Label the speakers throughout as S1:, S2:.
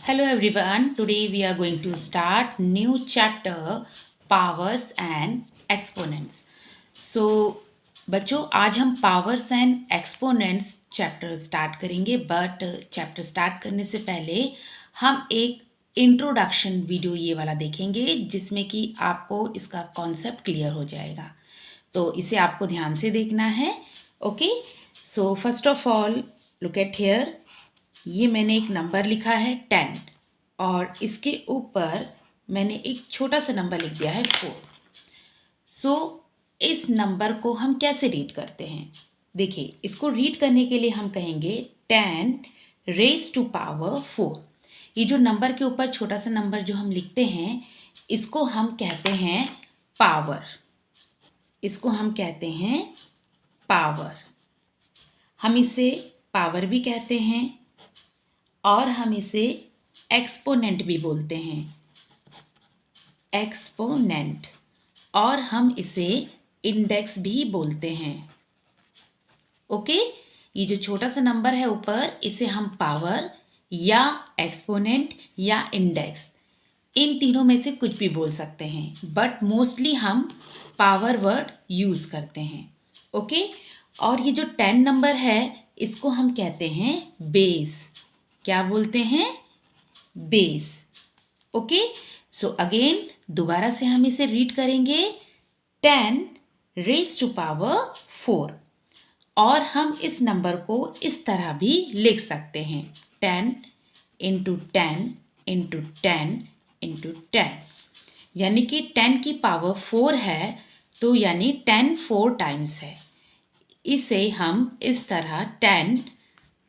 S1: Hello everyone. Today we are going to start new chapter powers and exponents. So बच्चों आज हम powers and exponents chapter start करेंगे but chapter start करने से पहले हम एक इंट्रोडक्शन वीडियो ये वाला देखेंगे जिसमें कि आपको इसका कॉन्सेप्ट क्लियर हो जाएगा। तो इसे आपको ध्यान से देखना है। Okay, so first of all look at here. ये मैंने एक नंबर लिखा है 10 और इसके ऊपर मैंने एक छोटा सा नंबर लिख दिया है 4। सो इस नंबर को हम कैसे रीड करते हैं? देखिए, इसको रीड करने के लिए हम कहेंगे 10 रेज टू पावर 4। ये जो नंबर के ऊपर छोटा सा नंबर जो हम लिखते हैं इसको हम कहते हैं पावर। इसको हम कहते हैं पावर। हम इसे पावर भी कहते हैं और हम इसे एक्सपोनेंट भी बोलते हैं, एक्सपोनेंट। और हम इसे इंडेक्स भी बोलते हैं। ओके, ये जो छोटा सा नंबर है ऊपर इसे हम पावर या एक्सपोनेंट या इंडेक्स इन तीनों में से कुछ भी बोल सकते हैं, बट मोस्टली हम पावर वर्ड यूज़ करते हैं। ओके, और ये जो 10 नंबर है इसको हम कहते हैं बेस। क्या बोलते हैं? बेस। ओके, सो अगेन दोबारा से हम इसे रीड करेंगे 10 रेज टू पावर 4। और हम इस नंबर को इस तरह भी लिख सकते हैं 10 इंटू 10 इंटू 10 इंटू 10, यानी कि 10 की पावर 4 है तो यानी 10 4 टाइम्स है। इसे हम इस तरह 10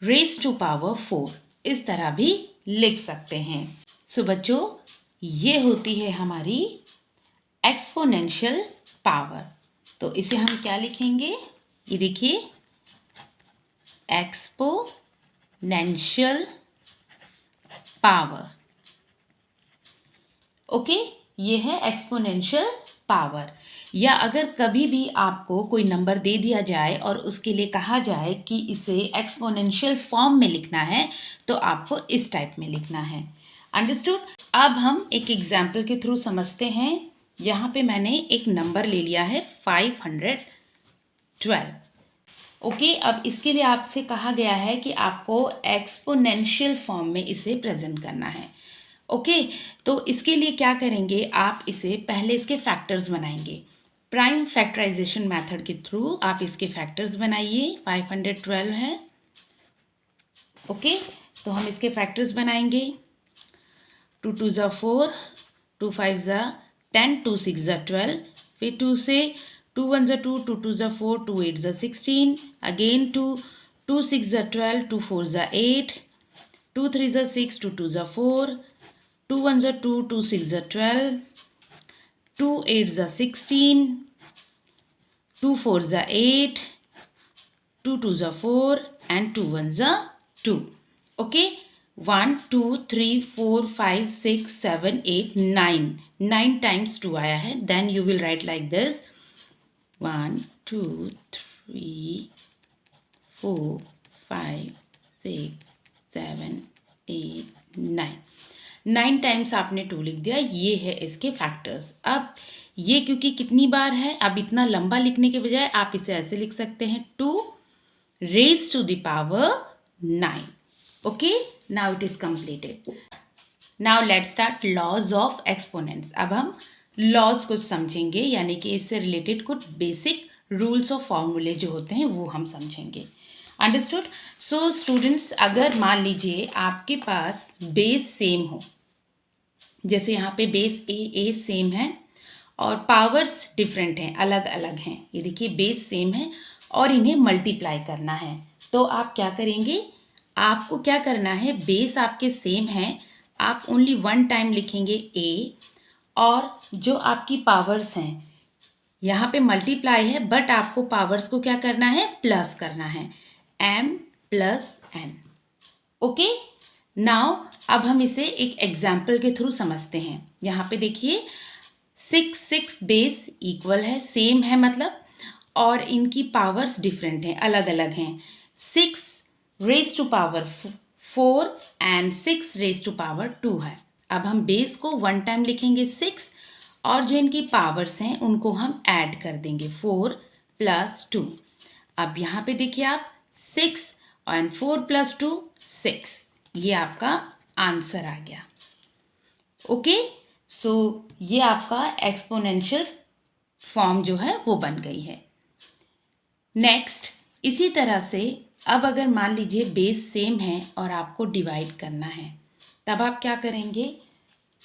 S1: रेज टू पावर 4 इस तरह भी लिख सकते हैं। सो बच्चों, ये होती है हमारी एक्सपोनेंशियल पावर। तो इसे हम क्या लिखेंगे? ये देखिए, एक्सपोनेंशियल पावर। ओके, ये है एक्सपोनेंशियल पावर। या अगर कभी भी आपको कोई नंबर दे दिया जाए और उसके लिए कहा जाए कि इसे एक्सपोनेंशियल फॉर्म में लिखना है तो आपको इस टाइप में लिखना है। अंडरस्टूड? अब हम एक एग्जाम्पल के थ्रू समझते हैं। यहाँ पे मैंने एक नंबर ले लिया है 512। ओके, अब इसके लिए आपसे कहा गया है कि आपको एक्सपोनेंशियल फॉर्म में इसे प्रेजेंट करना है। ओके, तो इसके लिए क्या करेंगे? आप इसे पहले इसके फैक्टर्स बनाएंगे। प्राइम फैक्टराइजेशन मेथड के थ्रू आप इसके फैक्टर्स बनाइए। 512 है। ओके, तो हम इसके फैक्टर्स बनाएंगे। 2 2 ज़ा 4, 2 5 ज़ा 10, 2 6 ज़ा 12, फिर 2 से 2 1 ज़ा 2, 2 2 ज़ा 4, 2 8 ज़ा 16, अगेन 2 2 6 ज़ा 12, 2 4 ज़ा 8, 2 3 ज़ा 6, 2 2 ज़ा 4, 2 1 ज़ा 2, 2 6 ज़ा 12, 2 8 ज़ा 16, 2 4 ज़ा 8, 2 2 ज़ा 4 एंड 2 1 ज़ा 2। ओके, 1 2 3 4 5 6 7 8 9 टाइम्स 2 आया है। Then you will write like this 1 2 3 4 5 6 7 8 9 times आपने 2 लिख दिया। ये है इसके फैक्टर्स। अब ये क्योंकि कितनी बार है, अब इतना लंबा लिखने के बजाय आप इसे ऐसे लिख सकते हैं 2 raise to the power 9। Okay, now it is completed. Now let's start laws of exponents. अब हम लॉज को समझेंगे, यानी कि इससे रिलेटेड कुछ बेसिक रूल्स और फॉर्मूले जो होते हैं वो हम समझेंगे। अंडरस्टूड? सो स्टूडेंट्स, अगर मान लीजिए आपके पास बेस सेम हो, जैसे यहाँ पे बेस ए सेम है और पावर्स डिफरेंट हैं, अलग अलग हैं। ये देखिए, बेस सेम है और इन्हें मल्टीप्लाई करना है, तो आप क्या करेंगे? आपको क्या करना है? बेस आपके सेम हैं, आप ओनली 1 टाइम लिखेंगे ए, और जो आपकी पावर्स हैं यहाँ पे मल्टीप्लाई है, बट आपको पावर्स को क्या करना है? प्लस करना है, m plus n। Okay, now अब हम इसे एक एग्जाम्पल के थ्रू समझते हैं। यहाँ पे देखिए 6 बेस इक्वल है, सेम है मतलब, और इनकी पावर्स डिफरेंट हैं, अलग अलग हैं। 6 raise to power 4 and 6 raise to power 2 है। अब हम बेस को 1 टाइम लिखेंगे 6 और जो इनकी पावर्स हैं उनको हम ऐड कर देंगे 4 + 2। अब यहाँ पे देखिए आप 6 एंड 4 + 2 6, ये आपका आंसर आ गया। ओके, सो ये आपका एक्सपोनेंशियल फॉर्म जो है वो बन गई है। नेक्स्ट, इसी तरह से अब अगर मान लीजिए बेस सेम है और आपको डिवाइड करना है, तब आप क्या करेंगे?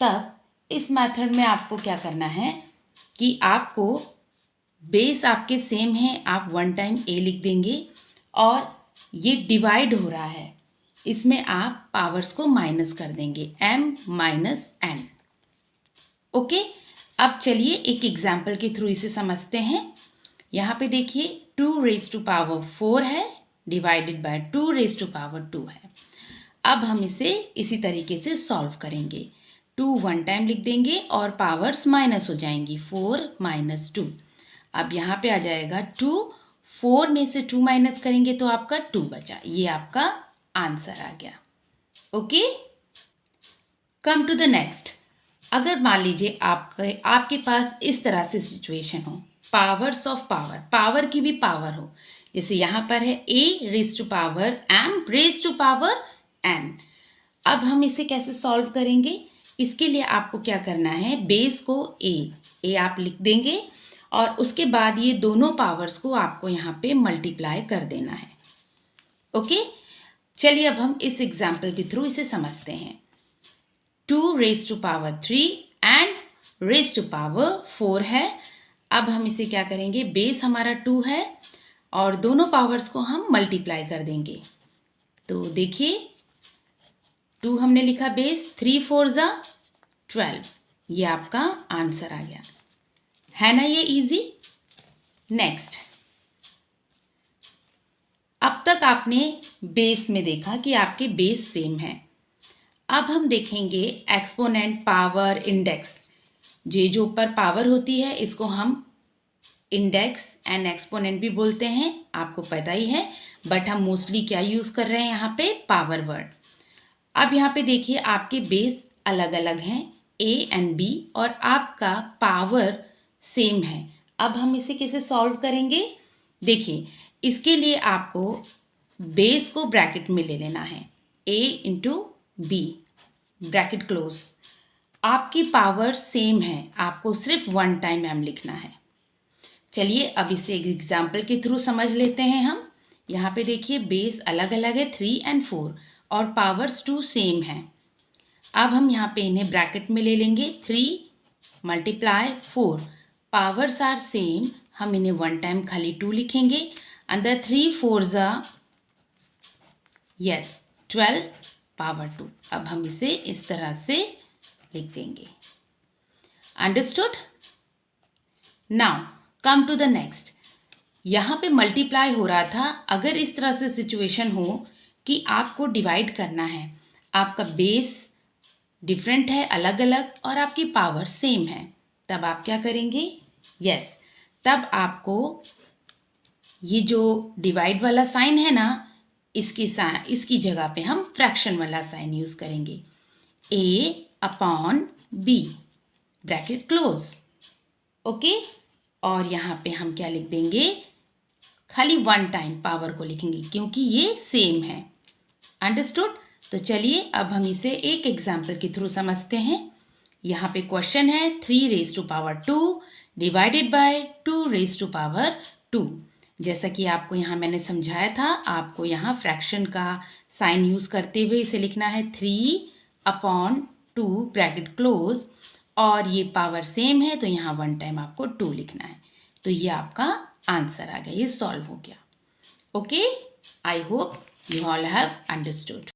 S1: तब इस मेथड में आपको क्या करना है कि आपको बेस आपके सेम है, आप 1 टाइम a लिख देंगे और ये डिवाइड हो रहा है, इसमें आप पावर्स को माइनस कर देंगे m - n। ओके, अब चलिए एक एग्जाम्पल के थ्रू इसे समझते हैं। यहाँ पे देखिए 2 रेज टू पावर 4 है divided by 2 raise to power 2 है। अब हम इसे इसी तरीके से सॉल्व करेंगे। 2 1 टाइम लिख देंगे और पावर्स माइनस हो जाएंगी 4 - 2। अब यहाँ पे आ जाएगा 2, 4 में से 2 माइनस करेंगे तो आपका 2 बचा, ये आपका आंसर आ गया। Okay, come to the next. अगर मान लीजिए आपके पास इस तरह से सिचुएशन हो, पावर्स ऑफ पावर, पावर की भी पावर हो, जैसे यहाँ पर है a raise to power m raise to power n। अब हम इसे कैसे सॉल्व करेंगे? इसके लिए आपको क्या करना है, बेस को a आप लिख देंगे और उसके बाद ये दोनों पावर्स को आपको यहाँ पे मल्टीप्लाई कर देना है। ओके, चलिए अब हम इस एग्जाम्पल के थ्रू इसे समझते हैं। 2 raise to power 3 and raise to power 4 है। अब हम इसे क्या करेंगे, बेस हमारा 2 है और दोनों पावर्स को हम मल्टीप्लाई कर देंगे। तो देखिए 2 हमने लिखा बेस, 3 4 = 12, ये आपका आंसर आ गया, है ना ये इजी। नेक्स्ट, अब तक आपने बेस में देखा कि आपके बेस सेम है। अब हम देखेंगे एक्सपोनेंट, पावर, इंडेक्स। जो ऊपर पावर होती है इसको हम इंडेक्स एंड एक्सपोनेंट भी बोलते हैं, आपको पता ही है, बट हम मोस्टली क्या यूज़ कर रहे हैं यहाँ पे, पावर वर्ड। अब यहाँ पे देखिए आपके बेस अलग अलग हैं a एंड b और आपका पावर सेम है। अब हम इसे कैसे सॉल्व करेंगे? देखिए इसके लिए आपको बेस को ब्रैकेट में ले लेना है, a × b ब्रैकेट क्लोज। आपकी पावर सेम है, आपको सिर्फ 1 टाइम m लिखना है। चलिए अब इसे एक एग्जाम्पल के थ्रू समझ लेते हैं हम। यहाँ पे देखिए बेस अलग अलग है 3 एंड 4 और पावर्स 2 सेम हैं। अब हम यहाँ पे इन्हें ब्रैकेट में ले लेंगे, 3 × 4, पावर्स आर सेम, हम इन्हें 1 टाइम खाली 2 लिखेंगे, अंदर 3 4 = 12 पावर 2। अब हम इसे इस तरह से लिख देंगे। Understood? Now come to the next. यहाँ पे मल्टीप्लाई हो रहा था, अगर इस तरह से सिचुएशन हो कि आपको डिवाइड करना है, आपका बेस डिफरेंट है, अलग अलग, और आपकी पावर सेम है, तब आप क्या करेंगे? यस, तब आपको ये जो डिवाइड वाला साइन है ना, इसकी जगह पे हम फ्रैक्शन वाला साइन यूज़ करेंगे, a/b ब्रैकेट क्लोज। ओके, और यहाँ पे हम क्या लिख देंगे, खाली 1 टाइम पावर को लिखेंगे क्योंकि ये सेम है। अंडरस्टूड? तो चलिए अब हम इसे एक एग्जाम्पल के थ्रू समझते हैं। यहाँ पे क्वेश्चन है 3 raise to power 2 divided by 2 raise to power 2। जैसा कि आपको यहाँ मैंने समझाया था, आपको यहाँ फ्रैक्शन का साइन यूज़ करते हुए इसे लिखना है 3/2 ब्रैकेट क्लोज, और ये पावर सेम है तो यहाँ 1 टाइम आपको 2 लिखना है। तो ये आपका आंसर आ गया, ये सॉल्व हो गया। Okay, I hope you all have understood.